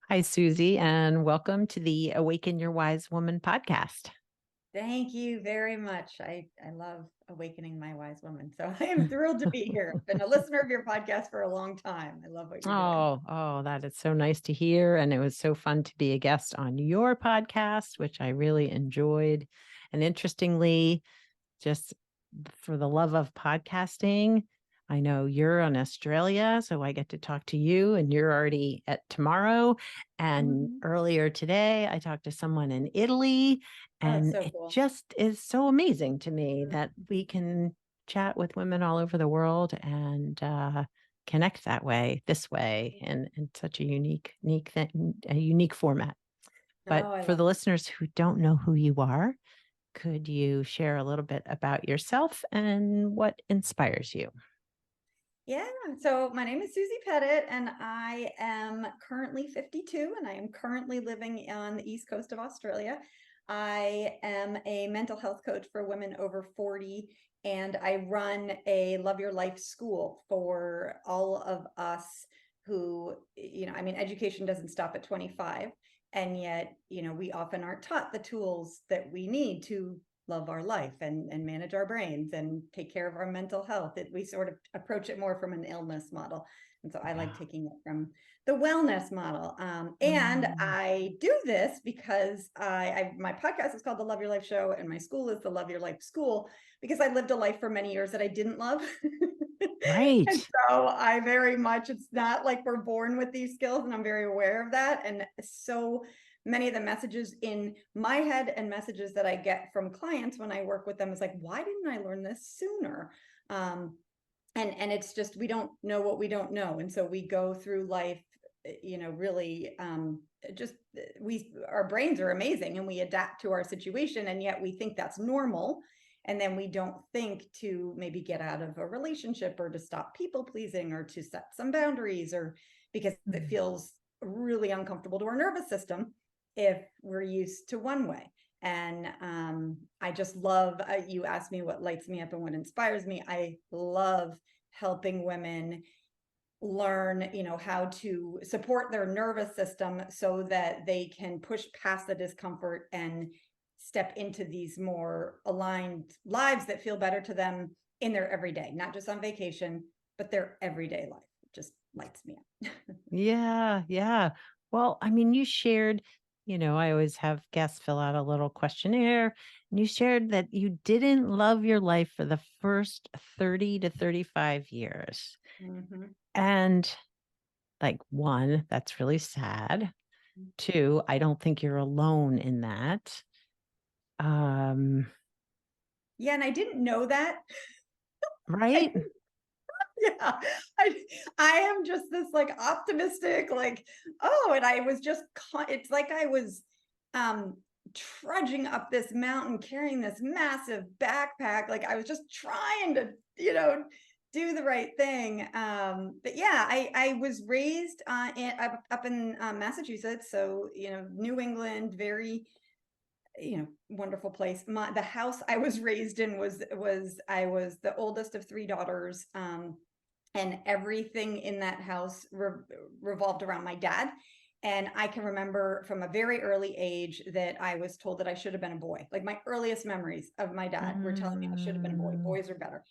Hi, Susie, and welcome to the Awaken Your Wise Woman podcast. Thank you very much. I love awakening my wise woman. So I am thrilled to be here. I've been a listener of your podcast for a long time. I love what you're doing. That is so nice to hear. And it was so fun to be a guest on your podcast, which I really enjoyed. And interestingly, just for the love of podcasting, I know you're in Australia, so I get to talk to you, and you're already at tomorrow. And Mhm. earlier today, I talked to someone in Italy, Oh, and so it cool. just is so amazing to me Mm. that we can chat with women all over the world and connect that way, this way, in such a unique thing, a unique format. Oh, But I for love the that. listeners who don't know who you are, could you share a little bit about yourself and what inspires you? Yeah. So my name is Susie Pettit, and I am currently 52, and I am currently living on the East Coast of Australia. I am a mental health coach for women over 40, and I run a Love Your Life school for all of us who, education doesn't stop at 25. And yet, we often aren't taught the tools that we need to love our life and manage our brains and take care of our mental health. We sort of approach it more from an illness model. And so I like Yeah. taking it from the wellness model. And Mm. I do this because my podcast is called The Love Your Life Show, and my school is the Love Your Life School, because I lived a life for many years that I didn't love. And Right. so I very much, it's not like we're born with these skills, and I'm very aware of that. And so many of the messages in my head and messages that I get from clients when I work with them is like, why didn't I learn this sooner? And it's just, we don't know what we don't know. And so we go through life, really just our brains are amazing and we adapt to our situation, and yet we think that's normal. And then we don't think to maybe get out of a relationship, or to stop people pleasing, or to set some boundaries, or because it Mm. feels really uncomfortable to our nervous system if we're used to one way. And I just love, you asked me what lights me up and what inspires me. I love helping women learn, how to support their nervous system so that they can push past the discomfort and step into these more aligned lives that feel better to them in their everyday, not just on vacation, but their everyday life. It just lights me up. Yeah, yeah. Well, I mean, you shared, I always have guests fill out a little questionnaire, and you shared that you didn't love your life for the first 30 to 35 years. Mhm. And like, one, that's really sad. Two, I don't think you're alone in that. Um, Yeah, and I didn't know that. right? Yeah, I I am just this like optimistic, like, oh, and I was just it's like I was um trudging up this mountain carrying this massive backpack. Like I was just trying to, do the right thing. But yeah, I was raised up in Massachusetts, so New England, very wonderful place. The house I was raised in was I was the oldest of three daughters, and everything in that house revolved around my dad. And I can remember from a very early age that I was told that I should have been a boy. Like my earliest memories of my dad were telling me I should have been a boy. Mm. Boys are better.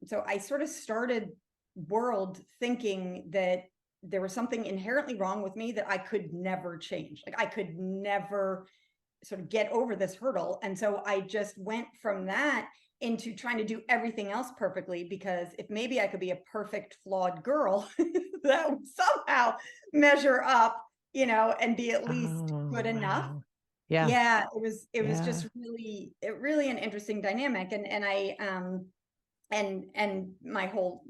So I sort of started world thinking that there was something inherently wrong with me that I could never change. Like I could never sort of get over this hurdle. And so I just went from that into trying to do everything else perfectly, because if maybe I could be a perfect flawed girl that would somehow measure up, and be at least Oh, good enough. wow. Yeah, Yeah, it was yeah. just really an interesting dynamic. And I and my whole,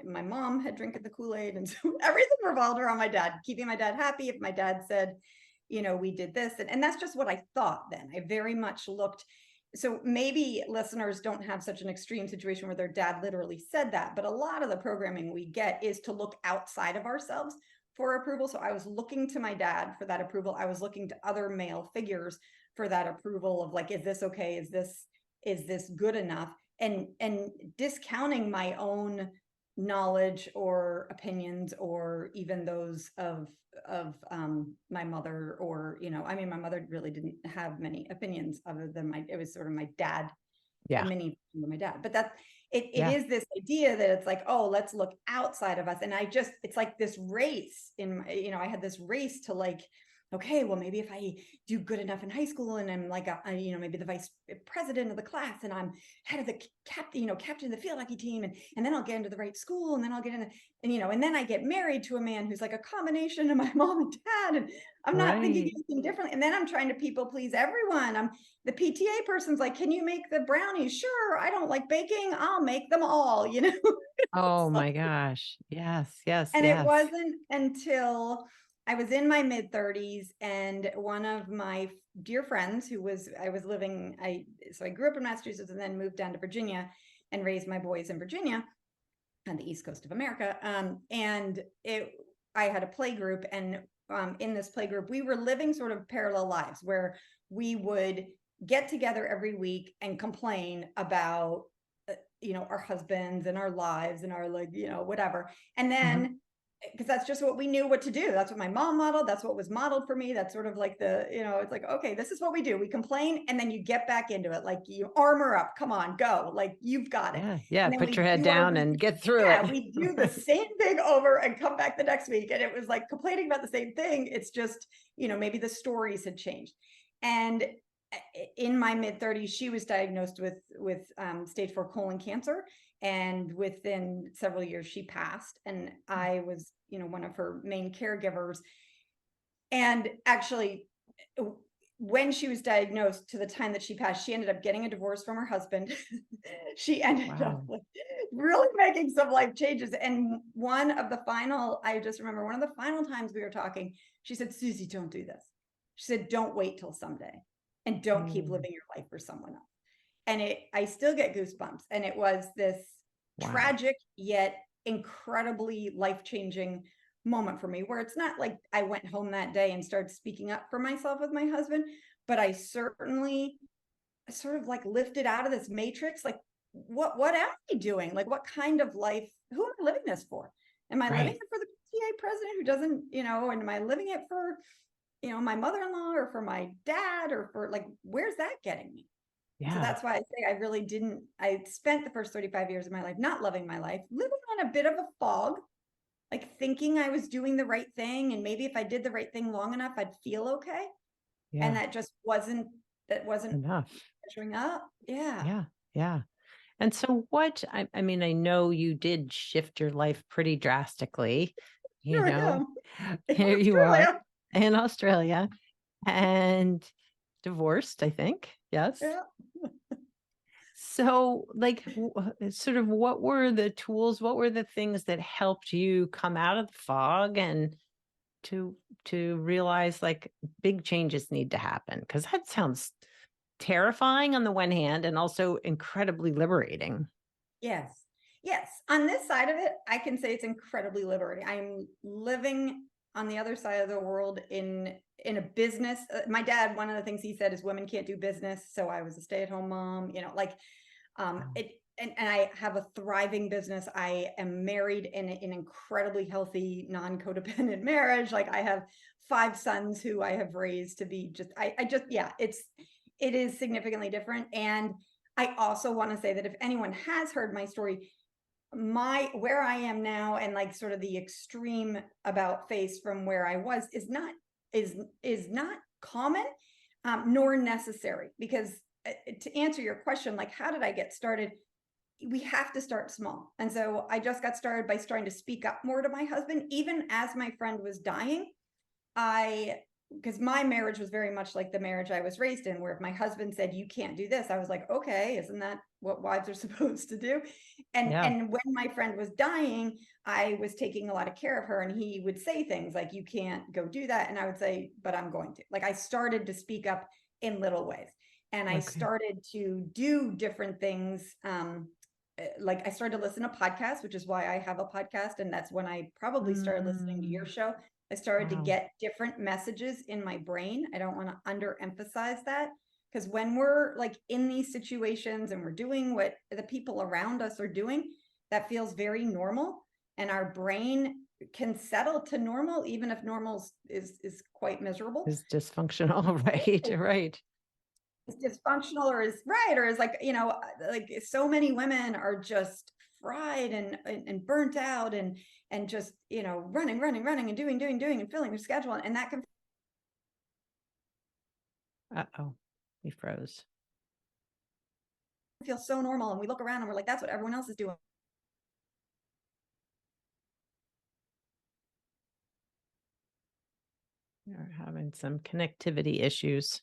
my mom had drinking the Kool-Aid, and so everything revolved around my dad, keeping my dad happy. If my dad said, we did this, and that's just what I thought then. I very much looked. So maybe listeners don't have such an extreme situation where their dad literally said that, but a lot of the programming we get is to look outside of ourselves for approval. So I was looking to my dad for that approval. I was looking to other male figures for that approval of like, is this okay? Is this good enough? And discounting my own knowledge or opinions, or even those of my mother, or, I mean, my mother really didn't have many opinions other than it was sort of my dad, a Yeah. mini version of my dad. But it Yeah. is this idea that it's like, oh, let's look outside of us. And it's like this race I had this race to like, okay, well, maybe if I do good enough in high school and I'm like maybe the vice president of the class, and I'm head of the captain of the field hockey team, and then I'll get into the right school, and then I'll get in, and then I get married to a man who's like a combination of my mom and dad, and I'm not thinking Right. anything differently. And then I'm trying to people please everyone. The PTA person's like, can you make the brownies? Sure. I don't like baking. I'll make them all, Oh It's my like, gosh. Yes, yes, and it yes. wasn't until I was in my mid 30s, and one of my dear friends so I grew up in Massachusetts and then moved down to Virginia and raised my boys in Virginia on the East Coast of America. I had a play group, and in this play group, we were living sort of parallel lives where we would get together every week and complain about our husbands and our lives and our, like, whatever. And Uh-huh. then, because that's just what we knew what to do. That's what my mom modeled. That's what was modeled for me. That's sort of like it's like, okay, this is what we do. We complain, and then you get back into it. Like, you armor up, come on, go. Like, you've got it. Yeah. Yeah. And then Put we your head do our down and week. get through Yeah, it. we do the same thing over and come back the next week. And it was like complaining about the same thing. It's just, maybe the stories had changed. And in my mid 30s, she was diagnosed with stage 4 colon cancer, and within several years she passed, and I was one of her main caregivers. And actually, when she was diagnosed to the time that she passed, she ended up getting a divorce from her husband. She ended up Wow. really making some life changes. And I just remember one of the final times we were talking, she said, Susie, don't do this. She said, don't wait till someday, and don't keep Mm. living your life for someone else. And I still get goosebumps. And it was this Wow. tragic yet incredibly life-changing moment for me, where it's not like I went home that day and started speaking up for myself with my husband, but I certainly sort of like lifted out of this matrix. Like, what am I doing? Like, what kind of life, who am I living this for? Am I living Right. it for the PTA president who doesn't, and am I living it for, my mother-in-law, or for my dad, or for, like, where's that getting me? And so Yeah. that's why I say I spent the first 35 years of my life not loving my life, living on a bit of a fog, like thinking I was doing the right thing. And maybe if I did the right thing long enough, I'd feel okay. And Yeah. that wasn't Enough. measuring up. Yeah. Yeah. Yeah. And so I mean, I know you did shift your life pretty drastically, you Here I know, am in here you are Australia. in Australia and divorced, I think. Yes. Yeah. So, like, sort of what were the tools? What were the things that helped you come out of the fog and to realize like big changes need to happen? Because that sounds terrifying on the one hand and also incredibly liberating. Yes. Yes. On this side of it, I can say it's incredibly liberating. I'm living on the other side of the world in a business. My dad, one of the things he said is women can't do business. So I was a stay-at-home mom, like, Wow. it, and I have a thriving business. I am married in an incredibly healthy, non-codependent marriage. Like, I have 5 sons who I have raised to be yeah, it is significantly different. And I also want to say that if anyone has heard my story, where I am now, and like sort of the extreme about face from where I was, is not common, nor necessary. Because to answer your question, like, how did I get started? We have to start small. And so I just got started by starting to speak up more to my husband, even as my friend was dying. I Because my marriage was very much like the marriage I was raised in, where if my husband said, you can't do this, I was like, okay, isn't that what wives are supposed to do? And Yeah. and when my friend was dying, I was taking a lot of care of her, and he would say things like, you can't go do that. And I would say, but I'm going to. Like, I started to speak up in little ways, and I Okay. started to do different things. Like, I started to listen to podcasts, which is why I have a podcast. And that's when I probably started listening to your Mm, show. I started to wow. get different messages in my brain. I don't want to underemphasize that, because when we're like in these situations and we're doing what the people around us are doing, that feels very normal, and our brain can settle to normal, even if normal is quite miserable. Is dysfunctional, right? Right. It's dysfunctional, or is right, or is like, like so many women are just fried and burnt out and just, running and doing and filling their schedule. And that can Uh-oh, we froze. feel so normal. And we look around and we're like, that's what everyone else is doing. We're having some connectivity issues.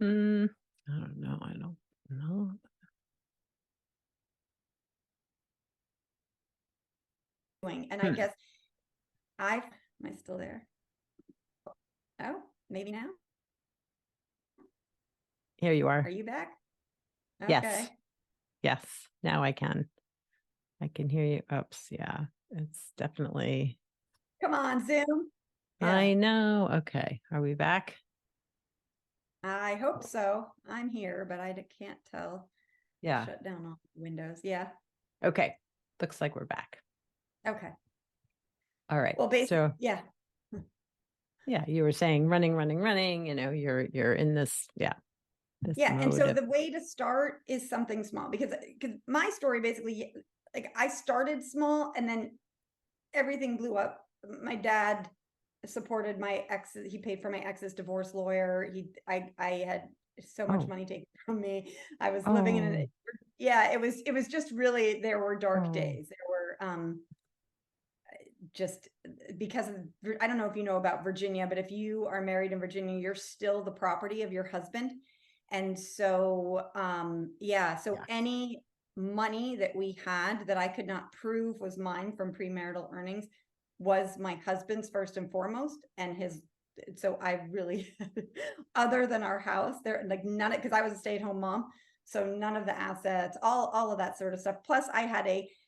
I don't know. I don't know. And I guess am I still there? Oh, maybe now. Here you Are are. you back? Yes. Okay. Yes. Now I can hear you. Oops. Yeah. It's definitely. Come on, Zoom. Yeah. I know. Okay. Are we back? I hope so. I'm here, but I can't tell. Yeah. Shut down all windows. Yeah. Okay. Looks like we're back. Okay. All right. Well, basically, So yeah. yeah, you were saying running, you're in this, this Yeah. And so mode. the way to start is something small, because my story basically, like, I started small and then everything blew up. My dad supported my ex. He paid for my ex's divorce lawyer. I had so much money taken from me. I was living in Oh, it was just really, there were dark oh, days. There were, just because of, I don't know if you know about Virginia, but if you are married in Virginia, you're still the property of your husband. And so, so yes. any money that we had that I could not prove was mine from premarital earnings was my husband's first and foremost. And so I really, other than our house, there, like, none of, because I was a stay-at-home mom. So none of the assets, all of that sort of stuff. Plus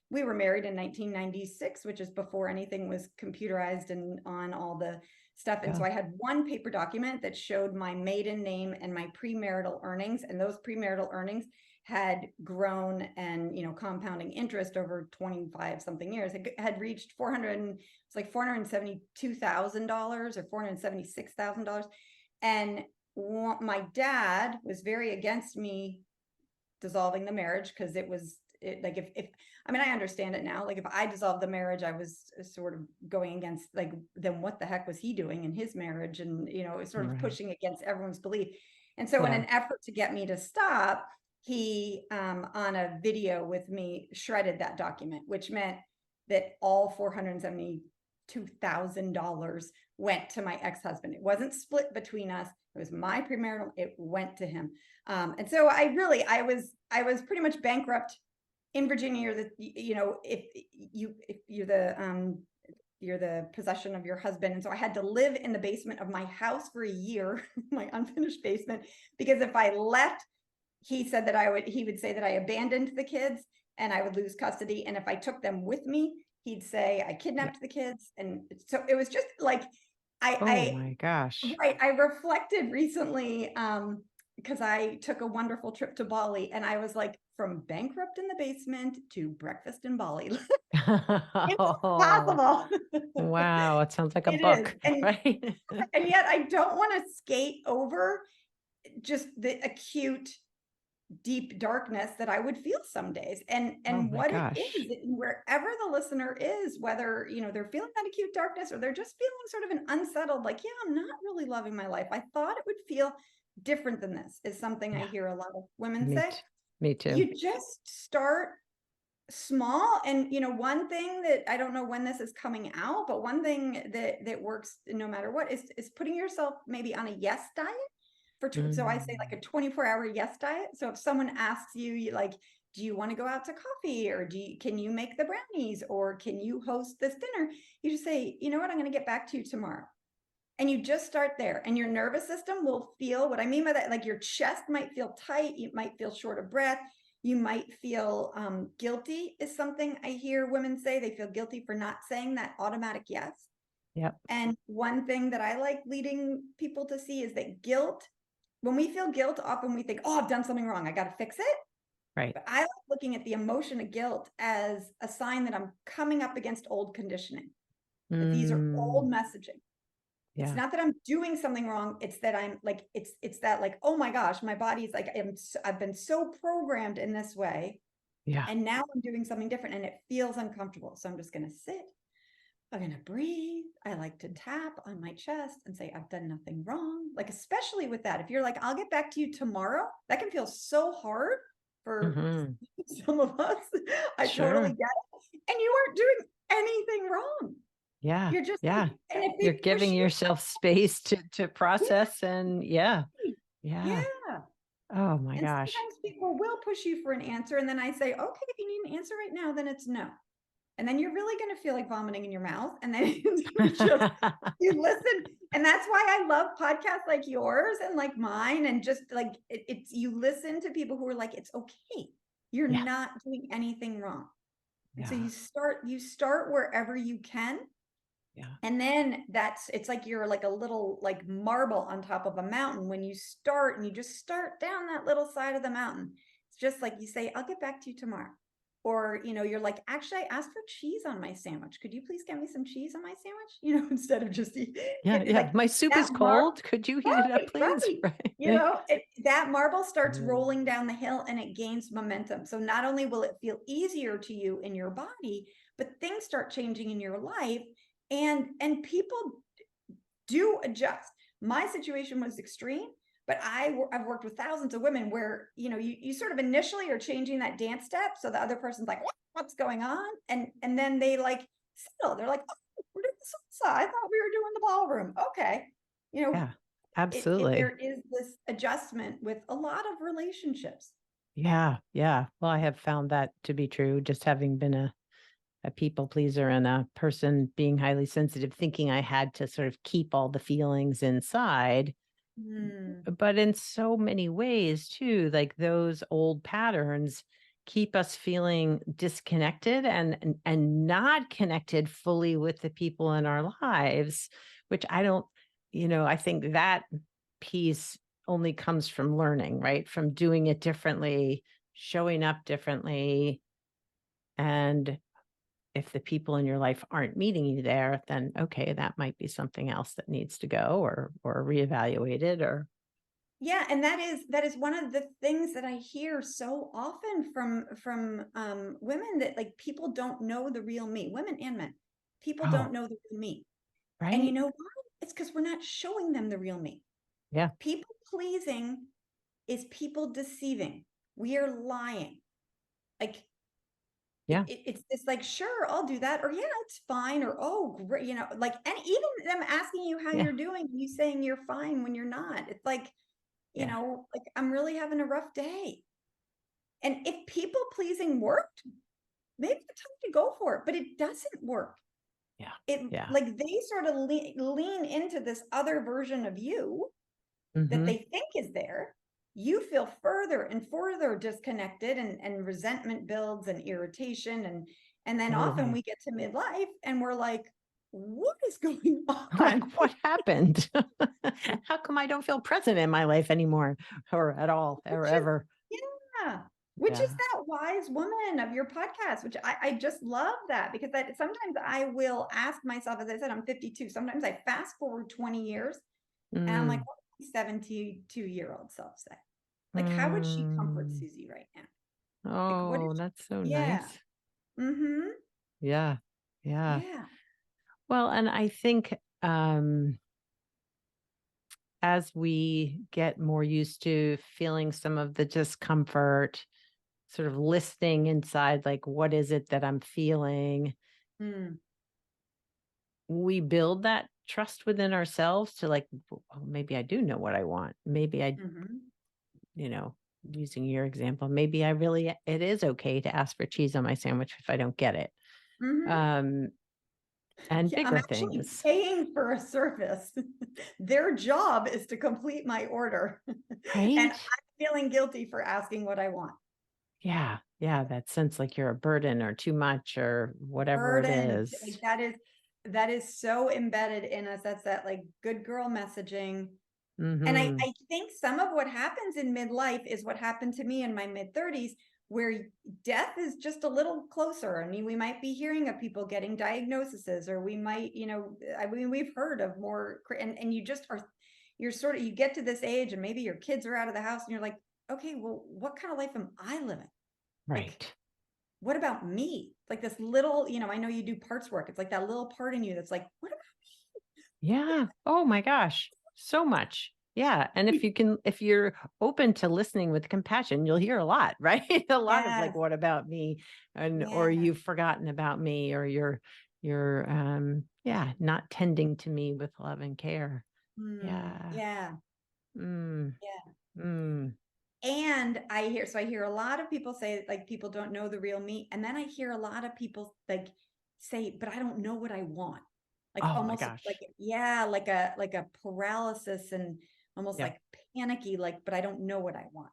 we were married in 1996, which is before anything was computerized and on all the stuff. And so I had one paper document that showed my maiden name and my premarital earnings. And those premarital earnings had grown and, compounding interest over 25 something years. It had reached it's like $472,000 or $476,000. And my dad was very against me dissolving the marriage, because like, if I mean, I understand it now. Like, if I dissolved the marriage, I was sort of going against, like, then what the heck was he doing in his marriage? And, sort of pushing against everyone's belief. And so in an effort to get me to stop, he, on a video with me, shredded that document, which meant that all $472,000 went to my ex-husband. It wasn't split between us. It was my premarital. It went to him. And so I was pretty much bankrupt in Virginia. If you're the possession of your husband. And so I had to live in the basement of my house for a year, my unfinished basement, because if I left, he said that he would say that I abandoned the kids and I would lose custody. And if I took them with me, he'd say I kidnapped the kids. And so it was just like, Oh my gosh. Right. I reflected recently, because I took a wonderful trip to Bali, and I was like, from bankrupt in the basement to breakfast in Bali. It's possible. Wow, it sounds like a It is. book, right? And yet I don't want to skate over just the acute deep darkness that I would feel some days. And Oh my what it gosh. is, wherever the listener is, whether, they're feeling that acute darkness or they're just feeling sort of an unsettled, like, yeah, I'm not really loving my life. I thought it would feel different than this, is something I hear a lot of women say. Me too. You just start small. And, one thing that I don't know when this is coming out, but one thing that works no matter what is putting yourself maybe on a yes diet. So I say, like, a 24-hour yes diet. So if someone asks you, like, do you want to go out to coffee, or can you make the brownies, or can you host this dinner? You just say, you know what, I'm going to get back to you tomorrow. And you just start there, and your nervous system will feel what I mean by that. Like, your chest might feel tight. You might feel short of breath. You might feel guilty, is something I hear women say. They feel guilty for not saying that automatic yes. Yep. And one thing that I like leading people to see is that guilt when we feel guilt, often we think, oh, I've done something wrong. I got to fix it. Right. But I like looking at the emotion of guilt as a sign that I'm coming up against old conditioning, that these are old messaging. It's Yeah. not that I'm doing something wrong. It's that I'm like, it's that like, oh my gosh, my body's like, I've been so programmed in this way. Yeah. And now I'm doing something different and it feels uncomfortable. So I'm just going to sit. I'm going to breathe. I like to tap on my chest and say, I've done nothing wrong. Like, especially with that, if you're like, I'll get back to you tomorrow, that can feel so hard for Mhm. some of us. I totally Sure. get it. And you aren't doing anything wrong. Yeah. You're just like, Yeah. and if You're they push giving you, yourself space to yeah, process and yeah. Yeah. yeah. Oh my And gosh. sometimes people will push you for an answer. And then I say, okay, if you need an answer right now, then it's no. And then you're really going to feel like vomiting in your mouth. And then you just, you listen. And that's why I love podcasts like yours and like mine. And just like, it's, you listen to people who are like, it's okay. You're Yeah. not doing anything wrong. And so Yeah. you start wherever you can. Yeah. And then it's like you're like a little like marble on top of a mountain. When you start and you just start down that little side of the mountain, it's just like you say, I'll get back to you tomorrow. Or, you're like, actually, I asked for cheese on my sandwich. Could you please get me some cheese on my sandwich? Instead of just Yeah. get Yeah. like My soup that is cold. Could you heat it up, right, please? right. Right. That marble starts Mm. rolling down the hill and it gains momentum. So not only will it feel easier to you in your body, but things start changing in your life and people do adjust. My situation was extreme, but I've worked with thousands of women where you sort of initially are changing that dance step, so the other person's like, what's going on, and then they like settle. They're like, oh, we're doing the salsa. I thought we were doing the ballroom. Okay, Yeah. there Absolutely. is this adjustment with a lot of relationships. Yeah. Yeah. Well, I have found that to be true, just having been a people pleaser and a person being highly sensitive, thinking I had to sort of keep all the feelings inside. Hmm. But in so many ways, too, like those old patterns keep us feeling disconnected and not connected fully with the people in our lives, which I don't, I think that piece only comes from learning, right? From doing it differently, showing up differently. And if the people in your life aren't meeting you there, then okay, that might be something else that needs to go or reevaluated or Yeah, and that is one of the things that I hear so often from women, that like people don't know the real me, women and men. People don't oh, know the real me. And you right? know why? It's because we're not showing them the real me. Yeah, People pleasing is people deceiving. We are lying. Like yeah, it's this like, sure, I'll do that, or yeah, it's fine, or oh great, like, and even them asking you how yeah, you're doing, you saying you're fine when you're not. It's like, yeah, like, I'm really having a rough day. And if people pleasing worked, maybe it's time to go for it, but it doesn't work. yeah, It yeah. like they sort of lean into this other version of you that Mm-hmm. they think is there. You feel further and further disconnected, and resentment builds and irritation. And then often Totally. we get to midlife and we're like, what is going Like, on? what happened? How come I don't feel present in my life anymore or at all or Which is, ever? yeah, which is Yeah. that wise woman of your podcast, which I just love that, because sometimes I will ask myself, as I said, I'm 52. Sometimes I fast forward 20 years and I'm like, Mm, what would my 72-year-old self say? Like, how would she comfort mm. Susie right now? Like, what Oh, is, that's so yeah. nice. Mm-hmm. Yeah. Yeah. Yeah. Well, and I think as we get more used to feeling some of the discomfort, sort of listening inside, like, what is it that I'm feeling? Mm. We build that trust within ourselves to like, oh, maybe I do know what I want. Maybe I, Mm-hmm. you know, using your example, maybe it is okay to ask for cheese on my sandwich if I don't get it. Mm-hmm. Um, and Yeah, I'm bigger actually things, paying for a service. Their job is to complete my order. And right? I'm feeling guilty for asking what I want. Yeah. Yeah. That sense like you're a burden or too much or whatever it Burdened. is. Like that is so embedded in us. That's that like good girl messaging. And Mm-hmm. I think some of what happens in midlife is what happened to me in my mid-30s, where death is just a little closer. I mean, we might be hearing of people getting diagnoses, or we might, I mean, we've heard of more, and you just are, you're sort of, you get to this age and maybe your kids are out of the house and you're like, okay, well, what kind of life am I living? Like, Right. what about me? Like this little, I know you do parts work. It's like that little part in you that's like, what about Yeah. Oh my gosh. So much. Yeah. And me? if you're open to listening with compassion, you'll hear a lot, right? A lot of like, Yes. what about me? And, or Yeah. you've forgotten about me, or yeah, not tending to me with love and care. Yeah. Yeah. Mm, Yeah. mm, And I hear a lot of people say like people don't know the real me. And then I hear a lot of people like say, but I don't know what I want. Like oh my almost like, gosh. yeah, like a paralysis and almost Yep. like panicky, like, but I don't know what I want.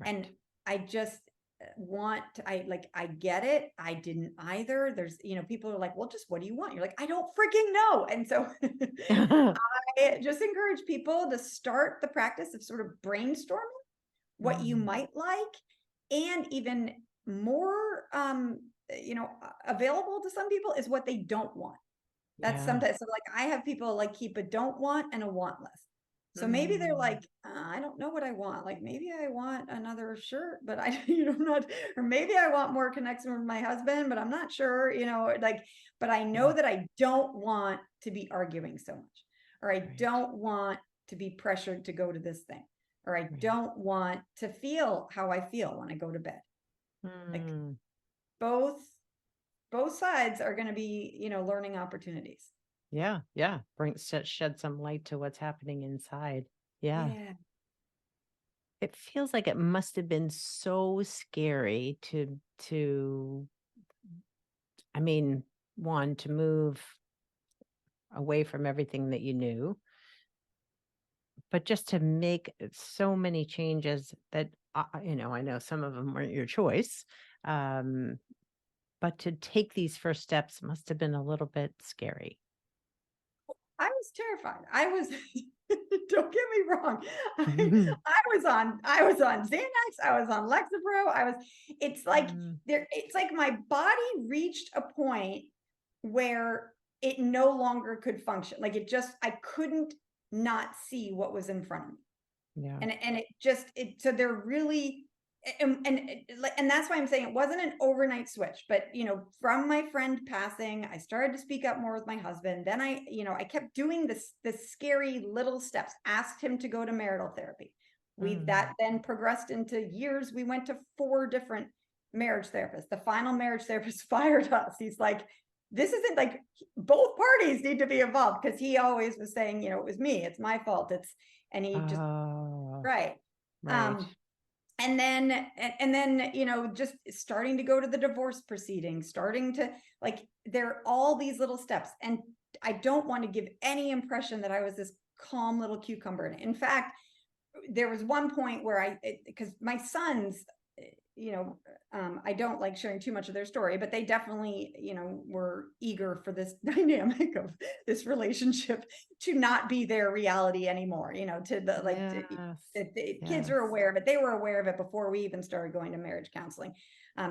And Right. I just want to, I get it. I didn't either. There's, people are like, well, just what do you want? You're like, I don't freaking know. And so I just encourage people to start the practice of sort of brainstorming what you Mm, might like, and even more available to some people is what they don't want. That's yeah. sometimes, so like I have people like keep a don't want and a want list. So maybe they're Mm, like, I don't know what I want. Like maybe I want another shirt, but I, not, or maybe I want more connection with my husband, but I'm not sure, like, but I know yeah. that I don't want to be arguing so much, or I Right. don't want to be pressured to go to this thing, or I Right. don't want to feel how I feel when I go to bed. Like Mm, both, both sides are going to be, learning opportunities. yeah. Yeah. Shed some light to what's happening inside. Yeah. Yeah. It feels like it must have been so scary to I mean, one, to move away from everything that you knew, but just to make so many changes that I know some of them weren't your choice. Um, but to take these first steps must have been a little bit scary. I was terrified. I was don't get me wrong. I was on Xanax, I was on Lexapro, it's like Mm, it's like my body reached a point where it no longer could function. Like I couldn't not see what was in front of me. yeah. And so they're really, and that's why I'm saying it wasn't an overnight switch. But from my friend passing, I started to speak up more with my husband. Then I kept doing this scary little steps, asked him to go to marital therapy. That Mm. then progressed into years. We went to 4 different marriage therapists. The final marriage therapist fired us. He's like, this isn't like, both parties need to be involved, because he always was saying, it was me, it's my fault, and he just, Oh, right. right. Um, and then, just starting to go to the divorce proceedings, starting to like, there are all these little steps. And I don't want to give any impression that I was this calm little cucumber. In fact, there was one point where because my sons, you know, I don't like sharing too much of their story, but they definitely, were eager for this dynamic of this relationship to not be their reality anymore, to the like, Yes. the kids Yes. are aware of it. They were aware of it before we even started going to marriage counseling.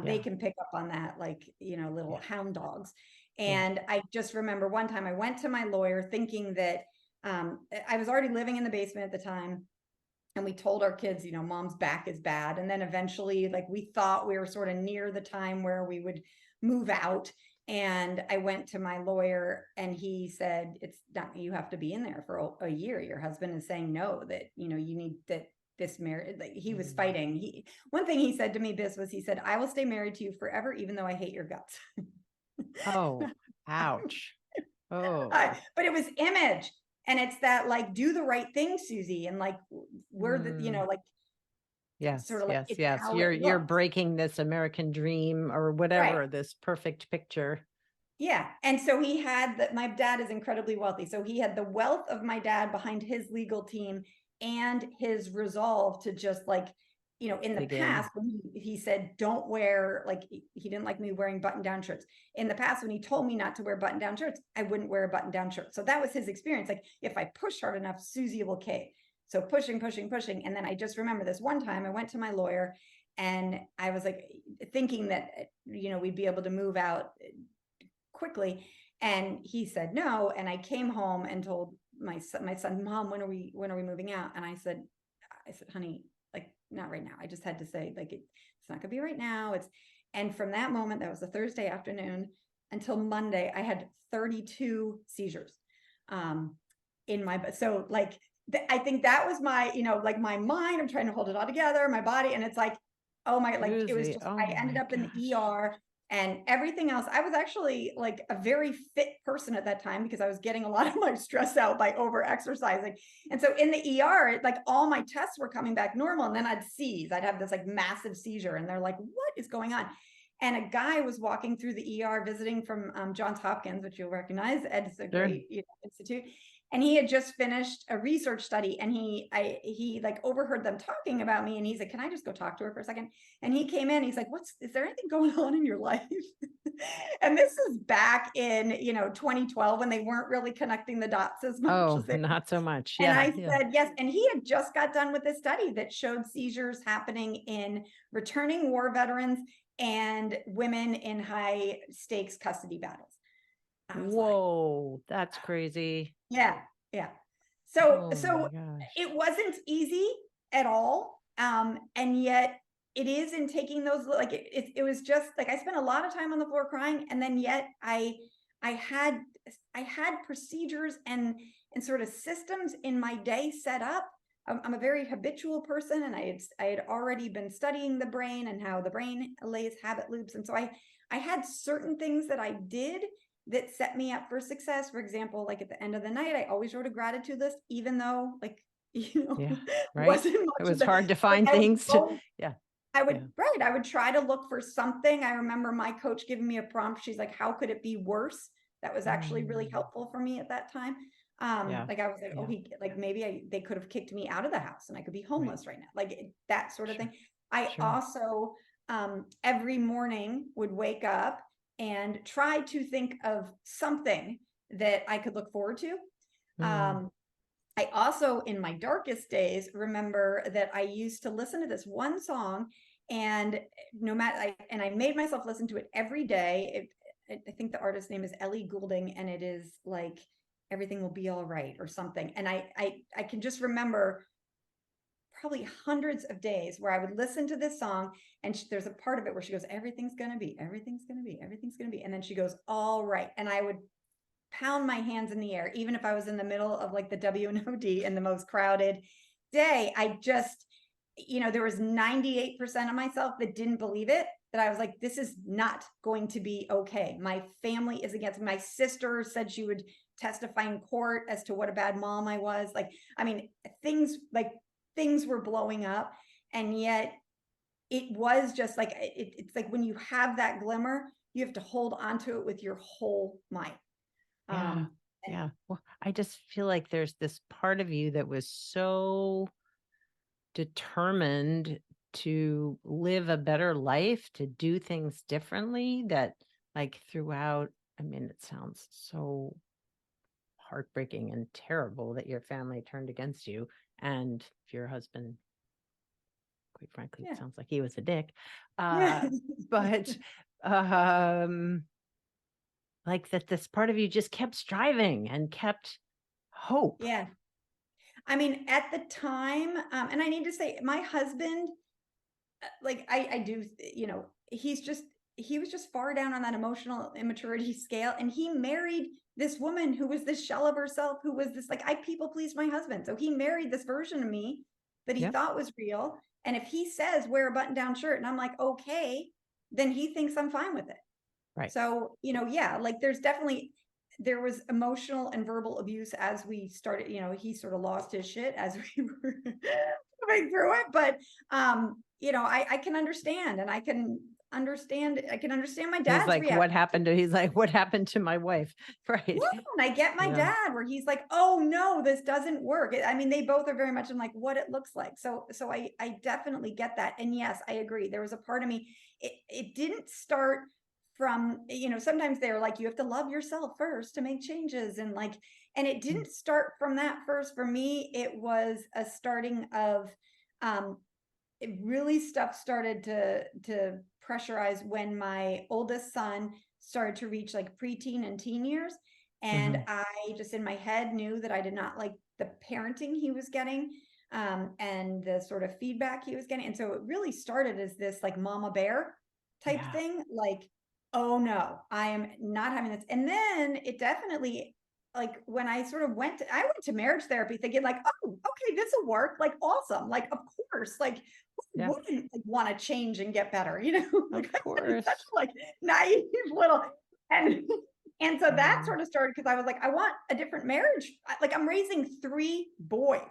They Yeah. can pick up on that, like, little Yeah. hound dogs. Yeah. And I just remember one time I went to my lawyer thinking that I was already living in the basement at the time, and we told our kids, mom's back is bad. And then eventually, like, we thought we were sort of near the time where we would move out. And I went to my lawyer and he said, it's not, you have to be in there for a year. Your husband is saying no, that, you need that this marriage, like, he was Mm. fighting. One thing he said to me, Bis, was he said, I will stay married to you forever, even though I hate your guts. Oh, ouch. Oh. But it was image. And it's that, like, do the right thing, Susie. And like, we're the, Mm. like, sort Yes, of like, yes, it's yes. how it You're looks. breaking this American dream or Right. whatever, this perfect picture. Yeah. And so he had that. My dad is incredibly wealthy. So he had the wealth of my dad behind his legal team, and his resolve to just, like, in the Dig in. past, when he said, don't wear, like, he didn't like me wearing button down shirts. In the past, when he told me not to wear button down shirts, I wouldn't wear a button down shirt. So that was his experience. Like, if I push hard enough, Susie will cave. So pushing. And then I just remember this one time I went to my lawyer and I was like thinking that, we'd be able to move out quickly. And he said no. And I came home and told my son, Mom, when are we moving out? And I said, honey, like not right now. I just had to say, like, it's not gonna be right now. And from that moment, that was a Thursday afternoon, until Monday, I had 32 seizures. So like, I think that was my, like my mind, I'm trying to hold it all together, my body. And it's like, oh my, like it was Susie, just, oh I ended my up in the gosh. ER and everything else. I was actually like a very fit person at that time because I was getting a lot of my stress out by over exercising. And so in the ER, like all my tests were coming back normal. And then I'd have this like massive seizure and they're like, what is going on? And a guy was walking through the ER visiting from Johns Hopkins, which you'll recognize. It's a Sure. great institute. And he had just finished a research study and he like overheard them talking about me. And he's like, can I just go talk to her for a second? And he came in, he's like, is there anything going on in your life? And this is back in, 2012 when they weren't really connecting the dots as much Oh, as they. not so much. And Yeah. I said, yes. And he had just got done with this study that showed seizures happening in returning war veterans and women in high stakes custody battles. I was like, Whoa, that's crazy. yeah, yeah. So Oh my gosh. it wasn't easy at all. And yet it is in taking those, like it was just like I spent a lot of time on the floor crying, and then yet I had procedures and sort of systems in my day set up. I'm a very habitual person, and I had already been studying the brain and how the brain lays habit loops, and so I had certain things that I did that set me up for success. For example, like at the end of the night, I always wrote a gratitude list, even though like, Yeah. Right. wasn't It much of was the, hard to like find I would things to, go, yeah. right. Yeah. I would try to look for something. I remember my coach giving me a prompt. She's like, how could it be worse? That was actually really Mm, helpful for me at that time. yeah. Like I was like, oh, Yeah. maybe they could have kicked me out of the house and I could be Right. homeless right now. Like that sort of Sure. thing. I Sure. also, every morning would wake up and try to think of something that I could look forward to. Mm, Um, I also, in my darkest days, remember that I used to listen to this one song, and I made myself listen to it every day. I think the artist's name is Ellie Goulding, and it is like "Everything Will Be All Right" or something. And I can just remember probably hundreds of days where I would listen to this song, and there's a part of it where she goes, "Everything's gonna be, everything's gonna be, everything's gonna be," and then she goes, "All right," and I would pound my hands in the air, even if I was in the middle of like the WNOD and the most crowded day. I just, there was 98% of myself that didn't believe it, that I was like, this is not going to be okay. My family is against me. My sister said she would testify in court as to what a bad mom I was. Like, I mean, things were blowing up. And yet it was just like, it's like when you have that glimmer, you have to hold onto it with your whole might. yeah. And Yeah. Well, I just feel like there's this part of you that was so determined to live a better life, to do things differently that like throughout, I mean, it sounds so heartbreaking and terrible that your family turned against you and your husband, quite frankly, it yeah, sounds like he was a dick. yeah, But um like that this part of you just kept striving and kept hope. yeah. I mean, at the time, and I need to say, my husband, like I do, he was just far down on that emotional immaturity scale, and he married this woman who was this shell of herself, who was this like I people pleased my husband, so he married this version of me that he Yep. thought was real. And if he says wear a button down shirt, and I'm like okay, then he thinks I'm fine with it. Right. So, yeah, like there was emotional and verbal abuse as we started, he sort of lost his shit as we were moving through it. But I can understand, and I can understand my He's dad's like, what reaction. happened to, he's like, what happened to my wife? Right. Yeah, and I get my Yeah. dad where he's like, oh no, this doesn't work. I mean, they both are very much in like what it looks like. So I definitely get that. And yes, I agree. There was a part of me, it didn't start from, sometimes they're like, you have to love yourself first to make changes. And like, And it didn't start from that first. For me, it was a starting of, it really stuff started to pressurize when my oldest son started to reach like preteen and teen years. And I just in my head knew that I did not like the parenting he was getting, and the sort of feedback he was getting. And so it really started as this like mama bear type Yeah. thing, like, oh no, I am not having this. And then it definitely, like when I sort of I went to marriage therapy thinking like, oh, okay, this will work. Like, awesome. Like, of course, like who Yeah. wouldn't like, want to change and get better, like Of I said, it's such course. like naive little, and and so that Yeah. sort of started because I was like, I want a different marriage. Like I'm raising 3 boys.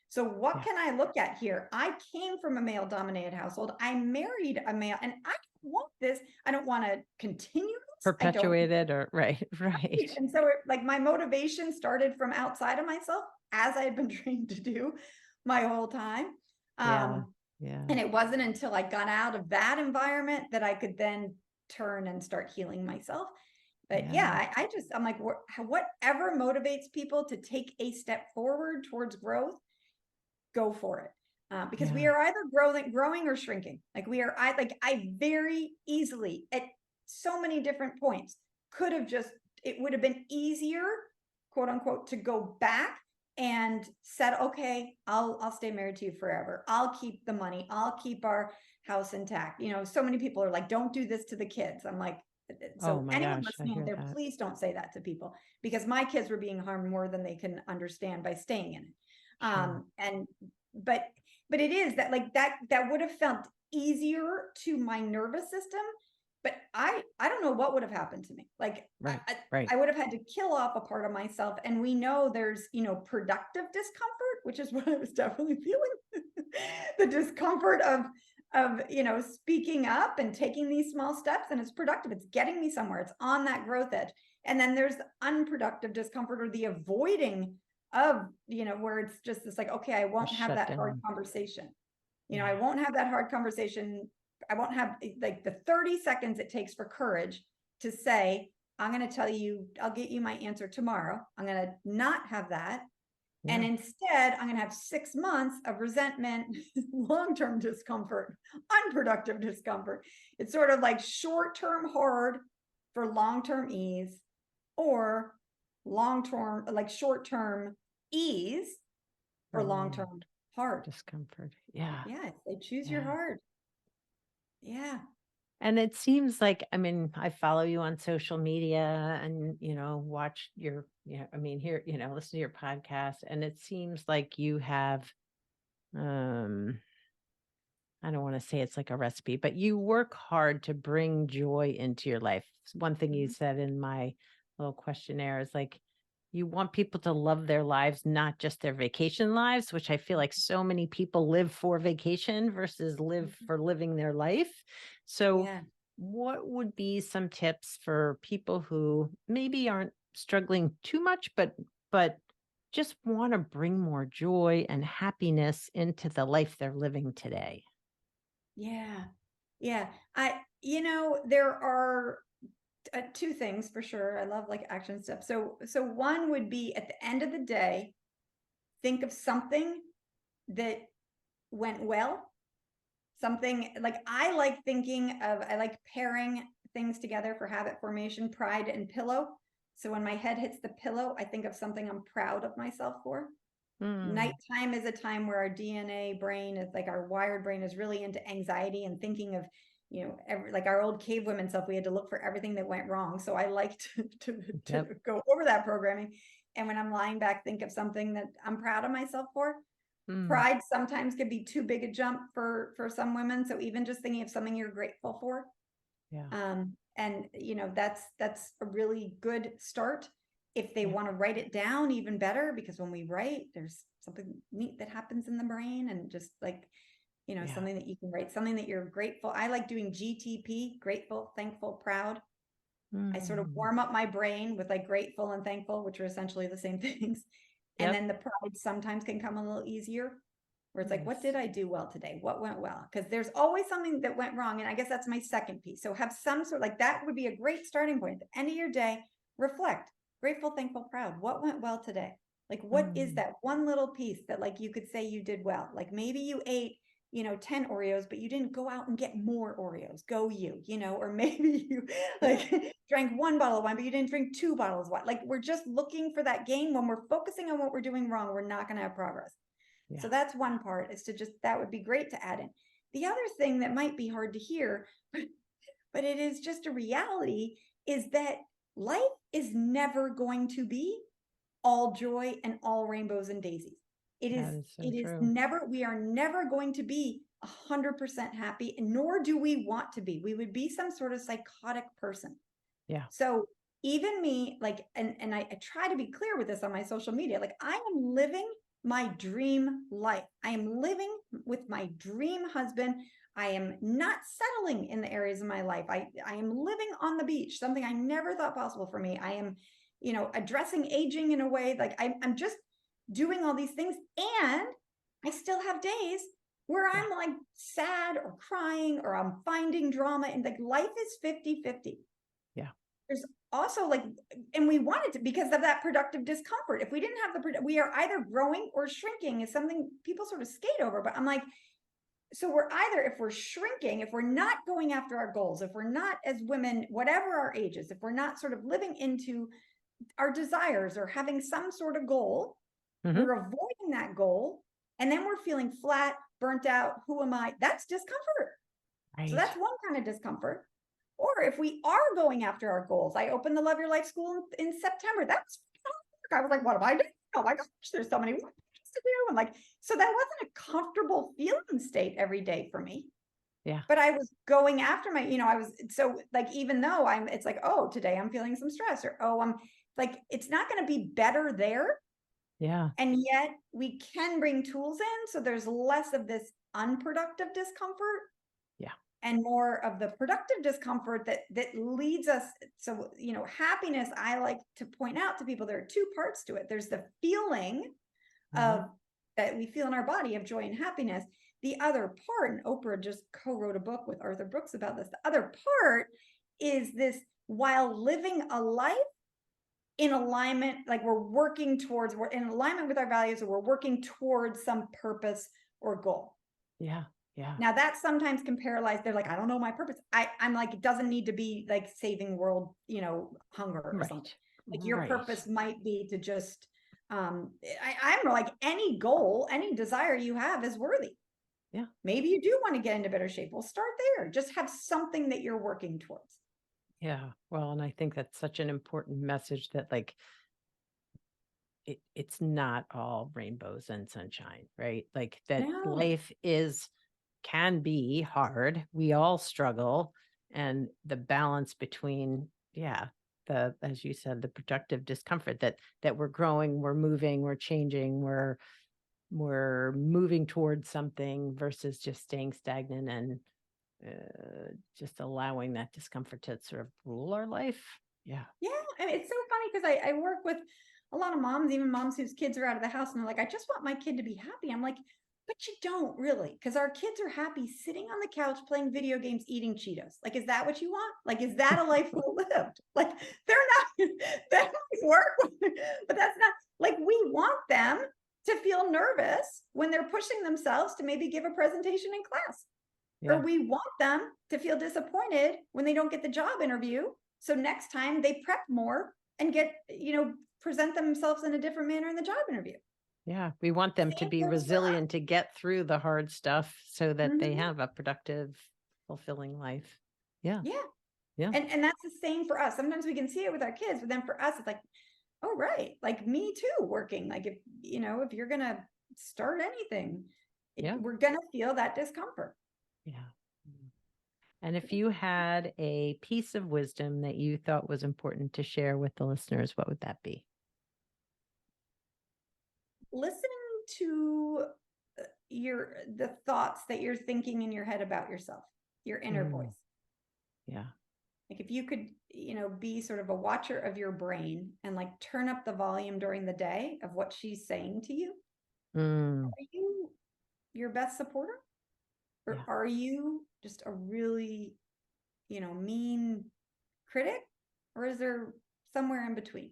So what Yeah. can I look at here? I came from a male dominated household. I married a male, and I don't want this. I don't want to continue this. I don't. Perpetuated or right. Right. And so like my motivation started from outside of myself, as I had been trained to do my whole time. Yeah. Yeah. And it wasn't until I got out of that environment that I could then turn and start healing myself. But yeah, I'm like, whatever motivates people to take a step forward towards growth, go for it. Because we Yeah. are either growing or shrinking. Like I very easily at so many different points could have it would have been easier, quote unquote, to go back and said, okay, I'll stay married to you forever. I'll keep the money. I'll keep our house intact. So many people are like, don't do this to the kids. I'm like, Oh so my anyone gosh, I listening out hear there, that. please don't say that to people, because my kids were being harmed more than they can understand by staying in it. Sure. And but it is that like that would have felt easier to my nervous system, but I don't know what would have happened to me. Like Right. Right. I would have had to kill off a part of myself. And we know there's productive discomfort, which is what I was definitely feeling. The discomfort of speaking up and taking these small steps, and it's productive, it's getting me somewhere, it's on that growth edge. And then there's the unproductive discomfort, or the avoiding of where it's just this like, okay, I won't Just have shut that hard down. conversation. I Yeah. won't have that hard conversation. I won't have like the 30 seconds it takes for courage to say, I'm going to tell you, I'll get you my answer tomorrow. I'm going to not have that. And Yeah. instead, I'm going to have 6 months of resentment, long-term discomfort, unproductive discomfort. It's sort of like short-term hard for long-term ease, or long-term, like short-term ease For for long long-term hard. discomfort. Yeah. Yeah, they choose your Yeah. hard. Yeah. And it seems like, I mean, I follow you on social media and, watch your, hear, listen to your podcast. And it seems like you have, I don't want to say it's like a recipe, but you work hard to bring joy into your life. One thing you Mhm. said in my little questionnaire is like, you want people to love their lives, not just their vacation lives, which I feel like so many people live for vacation versus live Mhm. for living their life. So, Yeah. what would be some tips for people who maybe aren't struggling too much, but just want to bring more joy and happiness into the life they're living today? Yeah. Yeah. There are 2 things for sure. I love like action steps. So one would be, at the end of the day, think of something that went well. Something like I like pairing things together for habit formation: pride and pillow. So when my head hits the pillow, I think of something I'm proud of myself for. Mm, Nighttime is a time where our DNA brain is like, our wired brain is really into anxiety and thinking of, like our old cave women self, we had to look for everything that went wrong. So I like to yep. go over that programming. And when I'm lying back, think of something that I'm proud of myself for. Mm, Pride sometimes can be too big a jump for some women. So even just thinking of something you're grateful for. yeah. And that's a really good start. If they Yeah. want to write it down, even better, because when we write, there's something neat that happens in the brain, and just like, Yeah. something that you can write, something that you're grateful. I like doing GTP: grateful, thankful, proud. I sort of Mm, warm up my brain with like grateful and thankful, which are essentially the same things. And yep. then the pride sometimes can come a little easier, where it's like, what Yes. did I do well today? What went well? Because there's always something that went wrong. And I guess that's my second piece. So have some sort, like, that would be a great starting point. At the end of your day, reflect. Grateful, thankful, proud. What went well today? Like, what is Mm. that one little piece that like you could say you did well? Like maybe you ate, 10 Oreos, but you didn't go out and get more Oreos. Go you, or maybe you Yeah. like drank one bottle of wine, but you didn't drink two bottles of wine. Like we're just looking for that gain. When we're focusing on what we're doing wrong, we're not going to have progress. Yeah. So that's one part, is to just, that would be great to add in. The other thing that might be hard to hear, but it is just a reality, is that life is never going to be all joy and all rainbows and daisies. It is, That is so it is true. never, we are never going to be 100% happy, nor do we want to be. We would be some sort of psychotic person. Yeah. So even me, like, and I try to be clear with this on my social media, like I am living my dream life. I am living with my dream husband. I am not settling in the areas of my life. I am living on the beach, something I never thought possible for me. I am, addressing aging in a way, like I'm just doing all these things. And I still have days where Yeah. I'm like sad or crying, or I'm finding drama, and like life is 50-50. Yeah. There's also like, and we wanted to, because of that productive discomfort. If we didn't have we are either growing or shrinking, is something people sort of skate over. But I'm like, so we're either, if we're shrinking, if we're not going after our goals, if we're not, as women, whatever our ages, if we're not sort of living into our desires or having some sort of goal, Mm-hmm. we're avoiding that goal. And then we're feeling flat, burnt out. Who am I? That's discomfort. So Right. that's one kind of discomfort. Or if we are going after our goals, I opened the Love Your Life School in September. That's, I was like, what am I doing? Oh my gosh, there's so many things to do. And like, so that wasn't a comfortable feeling state every day for me. Yeah. But I was going after I was, so like, even though it's like, oh, today I'm feeling some stress, or, oh, I'm like, it's not going to be better there. Yeah. And yet we can bring tools in. So there's less of this unproductive discomfort Yeah. and more of the productive discomfort that leads us. So, happiness, I like to point out to people, there are two parts to it. There's the feeling Mm-hmm. of that we feel in our body of joy and happiness. The other part, and Oprah just co-wrote a book with Arthur Brooks about this, the other part is this: while living a life in alignment, like we're in alignment with our values, or we're working towards some purpose or goal. Yeah. Yeah. Now that sometimes can paralyze. They're like, I don't know my purpose. I'm like, it doesn't need to be like saving world, hunger or something. Right. Like your Right. purpose might be to just, I'm like, any goal, any desire you have is worthy. Yeah. Maybe you do want to get into better shape. Well, start there. Just have something that you're working towards. Yeah. Well, and I think that's such an important message, that like it's not all rainbows and sunshine, right? Like that No, life can be hard. We all struggle. And the balance between, yeah, as you said, the productive discomfort that we're growing, we're moving, we're changing, we're moving towards something, versus just staying stagnant and just allowing that discomfort to sort of rule our life. Yeah. yeah, I mean, it's so funny because I work with a lot of moms, even moms whose kids are out of the house, and they're like, I just want my kid to be happy. I'm like, but you don't really, because our kids are happy sitting on the couch playing video games, eating Cheetos. Like, is that what you want? Like, is that a life well lived? Like, they're not, that might work, but that's not, like, we want them to feel nervous when they're pushing themselves to maybe give a presentation in class. Yeah. Or we want them to feel disappointed when they don't get the job interview. So next time they prep more and get, present themselves in a different manner in the job interview. Yeah. We want them to Same be goes for us. resilient, to get through the hard stuff so that they Mhm. have a productive, fulfilling life. Yeah. Yeah. Yeah. And that's the same for us. Sometimes we can see it with our kids, but then for us, it's like, oh, right. Like me too, working. Like if you're going to start anything, Yeah. we're going to feel that discomfort. Yeah. And if you had a piece of wisdom that you thought was important to share with the listeners, what would that be? Listening to the thoughts that you're thinking in your head about yourself, your inner Mm, voice. yeah. Like if you could, be sort of a watcher of your brain and like turn up the volume during the day of what she's saying to you. Mm, Are you your best supporter? Or yeah. are you just a really, mean critic? Or is there somewhere in between?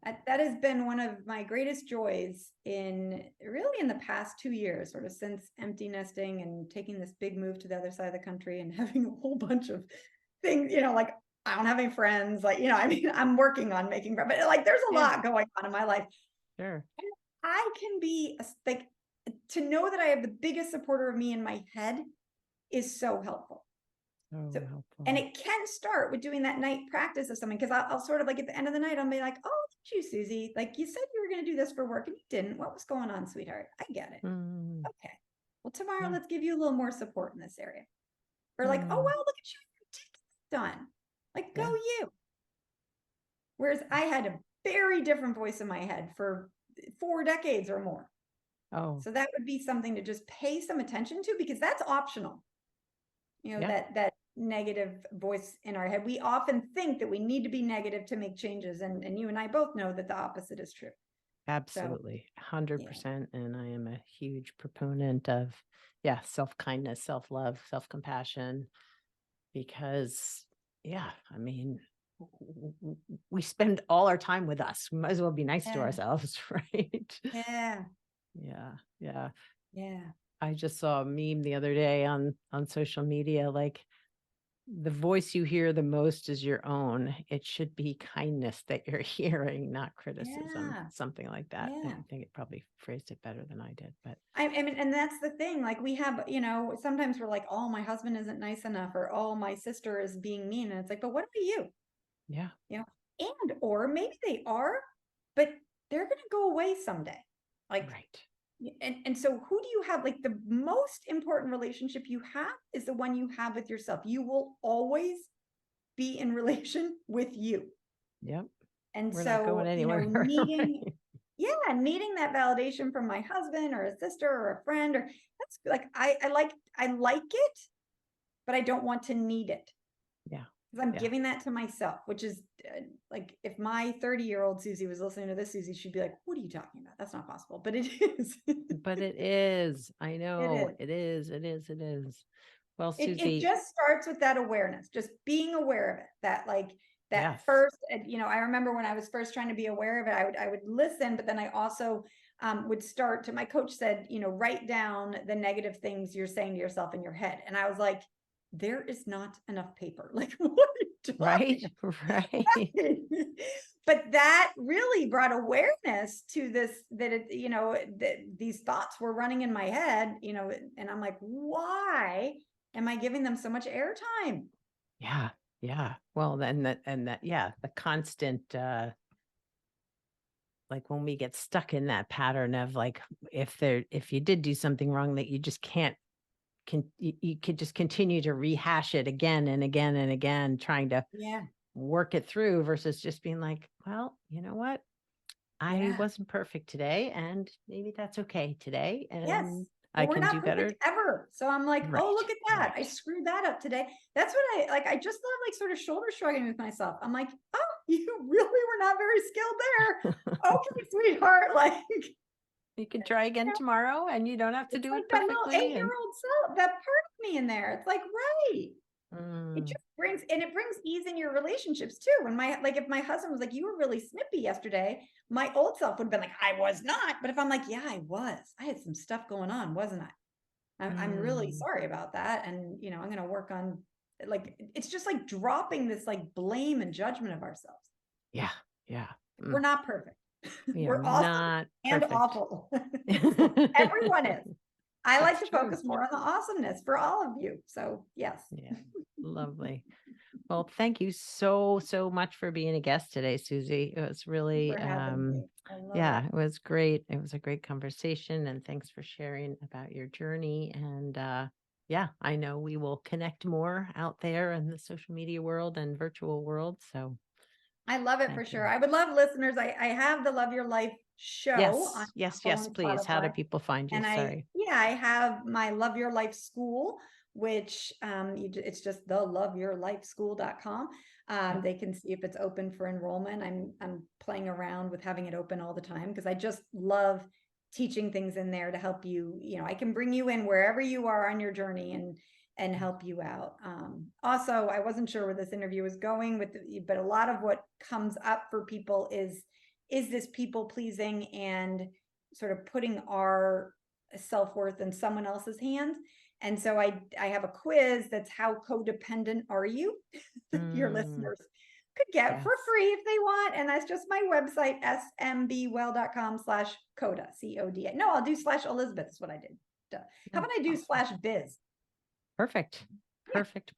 That has been one of my greatest joys in the past 2 years, sort of since empty nesting and taking this big move to the other side of the country and having a whole bunch of things, like I don't have any friends, like, I mean, I'm working on making friends, but like, there's a lot going on in my life. Sure. I can be like, to know that I have the biggest supporter of me in my head is so helpful. So helpful. And it can start with doing that night practice of something, because I'll sort of like at the end of the night, I'll be like, oh, look at you, Susie. Like, you said you were going to do this for work and you didn't. What was going on, sweetheart? I get it. Okay. Well, tomorrow, let's give you a little more support in this area. Or like, oh, well, look at you. You did get done. Like, go you. Whereas I had a very different voice in my head for 4 decades or more. Oh. So that would be something to just pay some attention to, because that's optional. That negative voice in our head. We often think that we need to be negative to make changes. And you and I both know that the opposite is true. Absolutely. 100%. And I am a huge proponent of, self-kindness, self-love, self-compassion, because, I mean, we spend all our time with us. We might as well be nice to ourselves, right? Yeah. I just saw a meme the other day on social media, like, the voice you hear the most is your own. It should be kindness that you're hearing, not criticism, something like that. I think it probably phrased it better than I did, but I mean, and that's the thing, like, we have, sometimes we're like, oh, my husband isn't nice enough, or oh, my sister is being mean. And it's like, but what about you? And, or maybe they are, but they're going to go away someday. Like, right. And so who do you have? Like, the most important relationship you have is the one you have with yourself. You will always be in relation with you. Yep. And We're so, not going anywhere. needing that validation from my husband or a sister or a friend, or that's like, I like it, but I don't want to need it. Yeah. Because I'm giving that to myself, which is like, if my 30-year-old Susie was listening to this, Susie, she'd be like, what are you talking about? That's not possible. But it is. But it is. I know. It is. Well, Susie. It just starts with that awareness, just being aware of it. That, like, that first, I remember when I was first trying to be aware of it, I would listen, but then I also would start to, my coach said, write down the negative things you're saying to yourself in your head. And I was like, there is not enough paper. Like, what are you talking about? Right. But that really brought awareness to this, that that these thoughts were running in my head, and I'm like, why am I giving them so much airtime? Yeah. Well, then the constant, like, when we get stuck in that pattern of, like, if you did do something wrong, that you just can't, you could just continue to rehash it again and again and again, trying to work it through, versus just being like, well, you know what? I wasn't perfect today, and maybe that's okay today. And I can do better ever. So I'm like, oh, look at that. I screwed that up today. That's what I like. I just love, like, sort of shoulder shrugging with myself. I'm like, oh, you really were not very skilled there. Okay, sweetheart. Like, you can try again tomorrow, and you don't have to do it perfectly. That little 8-year-old self, that part of me in there. It's like, right. It just brings ease in your relationships too. When if my husband was like, you were really snippy yesterday, my old self would have been like, I was not. But if I'm like, yeah, I was. I had some stuff going on, wasn't I? I'm really sorry about that. And, I'm going to work on, like, it's just like dropping this, like, blame and judgment of ourselves. Yeah. We're not perfect. We're awesome not and awful. Everyone is. I like to focus more on the awesomeness for all of you. So yes. Yeah. Lovely. Well, thank you so much for being a guest today, Susie. It was really, it was great. It was a great conversation, and thanks for sharing about your journey. And I know we will connect more out there in the social media world and virtual world. So I love it for sure. I would love listeners. I have the Love Your Life show. Yes, please. How do people find you? And I have my Love Your Life school, which it's just the loveyourlifeschool.com. They can see if it's open for enrollment. I'm playing around with having it open all the time, because I just love teaching things in there to help you. I can bring you in wherever you are on your journey and help you out. Also, I wasn't sure where this interview was going but a lot of what comes up for people is is this people pleasing and sort of putting our self-worth in someone else's hands? And so I have a quiz that's how codependent are you? That your listeners could get for Yes. free if they want. And that's just my website, smbwell.com/coda, CODA. No, I'll do /Elizabeth is what I did. Duh. How about I do Awesome. /biz? Perfect. Yeah, Perfect.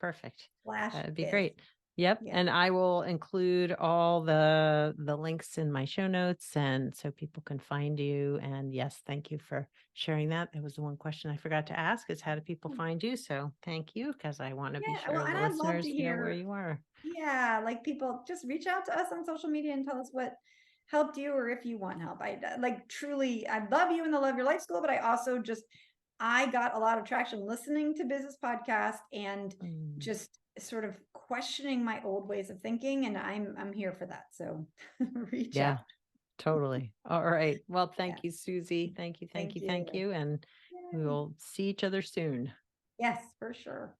That'd be /biz. great. Yep. Yeah. And I will include all the links in my show notes and so people can find you. And yes, thank you for sharing that. That was the one question I forgot to ask is how do people find you? So thank you because I want to be Yeah. Well, sure and the I'd love to listeners know where hear, you are. yeah, like people just reach out to us on social media and tell us what helped you or if you want help. I like truly, I love you in the Love Your Life School, but I also just, I got a lot of traction listening to business podcasts and Mm, just sort of questioning my old ways of thinking. And I'm here for that. So reach yeah, out. totally. All right. Well, Yeah. thank you, Susie. Thank you. Thank Thank you. you. And we Yay. will see each other soon. Yes, for sure.